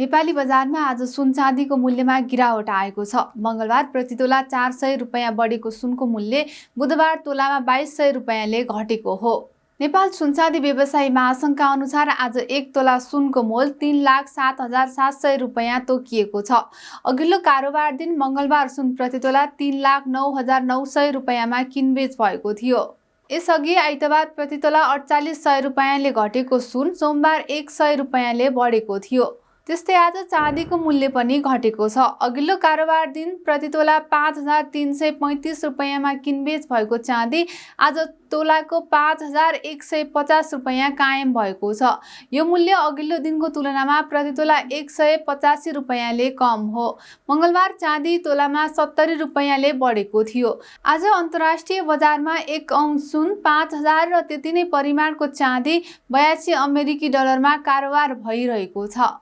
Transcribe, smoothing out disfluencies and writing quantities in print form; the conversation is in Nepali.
नेपाली बजारमा आज सुन चाँदीको मूल्यमा गिरावट आएको छ। मंगलबार प्रति तोला 400 रुपैयाँ बढेको सुनको मूल्य बुधबार तोलामा 2200 रुपैयाँले घटेको हो। नेपाल सुनचाँदी व्यवसायी महासंघका अनुसार आज एक तोला सुनको मोल 3,07,700 रुपैयाँ तोकिएको छ। अघिल्लो कारोबार दिन मंगलबार सुन प्रति तोला 3,09,900 रुपैयाँमा किनबेच भएको थियो। यसअघि आइतबार प्रति तोला 4800 रुपैयाँले घटेको सुन सोमबार 100 रुपैयाँले बढेको थियो। त्यस्तै आज चाँदीको मूल्य पनि घटेको छ। अघिल्लो कारोबार दिन प्रति तोला 5,335 रुपैयाँमा किनबेच भएको चाँदी आज तोलाको 5,150 रुपैयाँ कायम भएको छ। यो मूल्य अघिल्लो दिनको तुलनामा प्रति तोला 185 रुपैयाँले कम हो। मंगलबार चाँदी तोलामा 70 रुपैयाँले बढेको थियो। आज अन्तर्राष्ट्रिय बजारमा 1 औंस सुन 5,000 र त्यति नै परिमाणको चाँदी 82 अमेरिकी डलरमा कारोबार भइरहेको छ।